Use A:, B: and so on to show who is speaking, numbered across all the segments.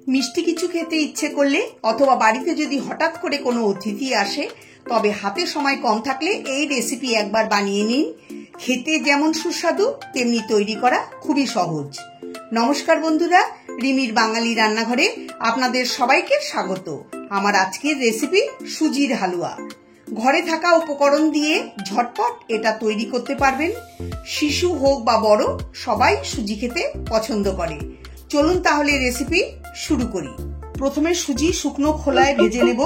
A: মিষ্টি কিছু খেতে ইচ্ছে করলে অথবা বাড়িতে যদি হঠাৎ করে কোনো অতিথি আসে তবে হাতে সময় কম থাকলে এই রেসিপি একবার বানিয়ে নিন। খেতে যেমন সুস্বাদু তেমনি তৈরি করা খুবই সহজ। নমস্কার বন্ধুরা, রিমির বাঙালি রান্নাঘরে আপনাদের সবাইকে স্বাগত। আমার আজকের রেসিপি সুজির হালুয়া। ঘরে থাকা উপকরণ দিয়ে ঝটপট এটা তৈরি করতে পারবেন। শিশু হোক বা বড়, সবাই সুজি খেতে পছন্দ করে। চলুন তাহলে রেসিপি শুরু করি। প্রথমে সুজি শুকনো খোলায় ভেজে নেব।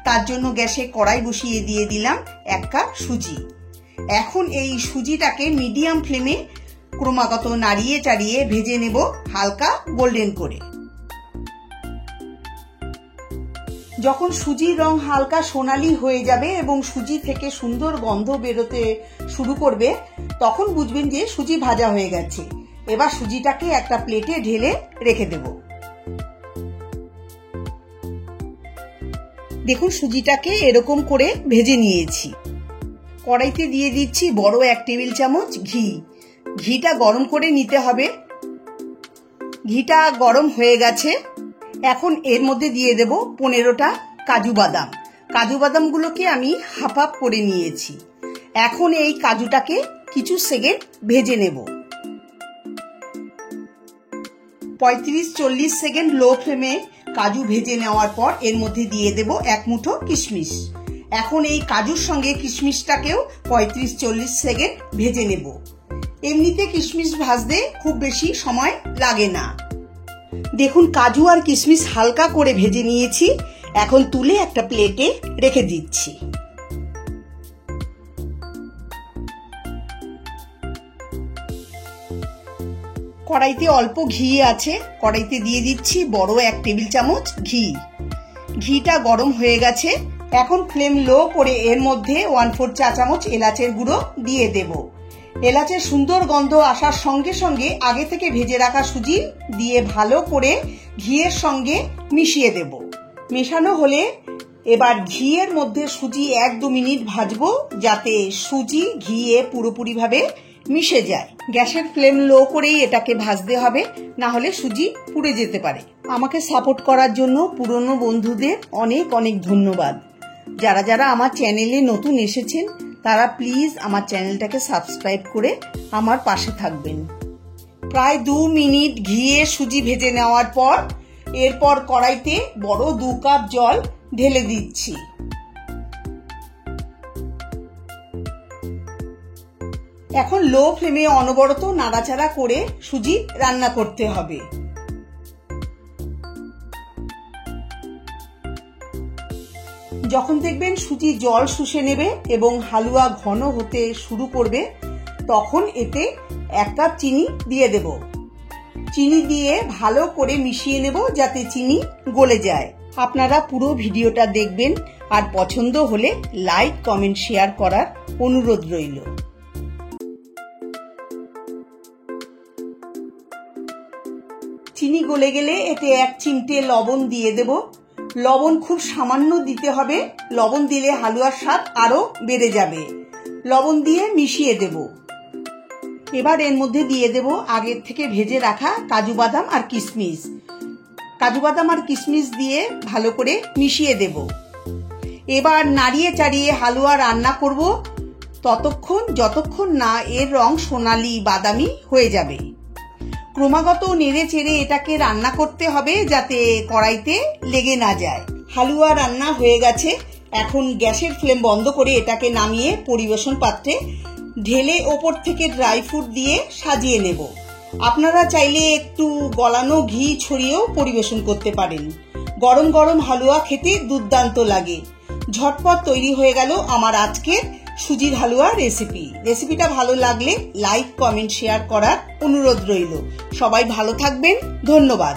A: তার জন্য গ্যাসে কড়াই বসিয়ে দিয়ে দিলাম 1 কাপ সুজি। এখন এই সুজিটাকে মিডিয়াম ফ্লেমে ক্রমাগত নাড়িয়ে চাড়িয়ে ভেজে নেব হালকা গোল্ডেন করে। যখন সুজির রং হালকা সোনালি হয়ে যাবে এবং সুজি থেকে সুন্দর গন্ধ বেরোতে শুরু করবে, তখন বুঝবেন যে সুজি ভাজা হয়ে গেছে। এবার সুজিটাকে একটা প্লেটে ঢেলে রেখে দেব। দেখুন সুজিটাকে এরকম করে ভেজে নিয়েছি। কড়াইতে দিয়ে দিচ্ছি বড় 1 টেবিল চামচ ঘি। ঘিটা গরম করে নিতে হবে। ঘিটা গরম হয়ে গেছে। এখন এর মধ্যে দিয়ে দেব 15টা কাজু বাদাম। কাজু বাদামগুলোকে আমি হাফ হাফ করে নিয়েছি। এখন এই কাজুটাকে কিছু সেকেন্ড ভেজে নেব। 35-40 সেকেন্ড লো ফ্লেমে কাজু ভেজে নেওয়ার পর এর মধ্যে দিয়ে দেব 1 মুঠো কিশমিশ। এখন এই কাজুর সঙ্গে কিশমিশটাকেও 35-40 সেকেন্ড ভেজে নেব। এমনিতে কিশমিশ ভাজতে খুব বেশি সময় লাগে না। দেখুন কাজু আর কিশমিশ হালকা করে ভেজে নিয়েছি। এখন তুলে একটা প্লেটে রেখে দিচ্ছি। কড়াইতে অল্প ঘি আছে। কড়াইতে দিয়ে দিচ্ছি বড় 1 টেবিল চামচ ঘি। ঘিটা গরম হয়ে গেছে। এখন ফ্লেম লো করে এর মধ্যে 1/4 চা চামচ এলাচের গুঁড়ো দিয়ে দেব। এলাচের সুন্দর গন্ধ আসার সঙ্গে সঙ্গে আগে থেকে ভেজে রাখা সুজি দিয়ে ভালো করে ঘিয়ের সঙ্গে মিশিয়ে দেব। মেশানো হলে এবার ঘিয়ের মধ্যে সুজি 1-2 মিনিট ভাজবো, যাতে সুজি ঘিয়ে পুরোপুরিভাবে মিশে যায়। গ্যাসের ফ্লেম লো করেই এটাকে ভাজতে হবে, না হলে সুজি পুড়ে যেতে পারে। আমাকে সাপোর্ট করার জন্য পুরনো বন্ধুদের অনেক অনেক ধন্যবাদ। যারা যারা আমার চ্যানেলে নতুন এসেছেন তারা প্লিজ আমার চ্যানেলটাকে সাবস্ক্রাইব করে আমার পাশে থাকবেন। প্রায় 2 মিনিট ঘিয়ে সুজি ভেজে নেওয়ার পর এরপর কড়াইতে বড় 2 কাপ জল ঢেলে দিচ্ছি। এখন লো ফ্লেমে অনবরত নাড়াচাড়া করে সুজি রান্না করতে হবে। যখন দেখবেন সুজি জল শুষে নেবে এবং হালুয়া ঘন হতে শুরু করবে, তখন এতে 1 কাপ চিনি দিয়ে দেব। চিনি দিয়ে ভালো করে মিশিয়ে নেব যাতে চিনি গলে যায়। আপনারা পুরো ভিডিওটা দেখবেন আর পছন্দ হলে লাইক, কমেন্ট, শেয়ার করার অনুরোধ রইল। চিনি গলে গেলে এতে 1 চিমটে লবণ দিয়ে দেব। লবণ খুব সামান্য দিতে হবে। লবণ দিলে হালুয়ার স্বাদ আরো বেড়ে যাবে। লবণ দিয়ে মিশিয়ে দেব। এবার এর মধ্যে দিয়ে দেব আগের থেকে ভেজে রাখা কাজু বাদাম আর কিশমিশ। কাজু বাদাম আর কিশমিশ দিয়ে ভালো করে মিশিয়ে দেব। এবার নাড়িয়ে চাড়িয়ে হালুয়া রান্না করব ততক্ষণ যতক্ষণ না এর রং সোনালি বাদামি হয়ে যাবে। ক্রমাগত নেড়ে চেড়ে এটাকে রান্না করতে হবে যাতে কড়াইতে লেগে না যায়। হালুয়া রান্না হয়ে গেছে। এখন গ্যাসের ফ্লেম বন্ধ করে এটাকে নামিয়ে পরিবেশন পাত্রে ঢেলে ওপর থেকে ড্রাই ফ্রুট দিয়ে সাজিয়ে নেব। আপনারা চাইলে একটু গলানো ঘি ছড়িয়েও পরিবেশন করতে পারেন। গরম গরম হালুয়া খেতে দুর্দান্ত লাগে। ঝটপট তৈরি হয়ে গেল আমার আজকের সুজির হালুয়া রেসিপি। রেসিপিটা ভালো লাগলে লাইক, কমেন্ট, শেয়ার করার অনুরোধ রইল। সবাই ভালো থাকবেন। ধন্যবাদ।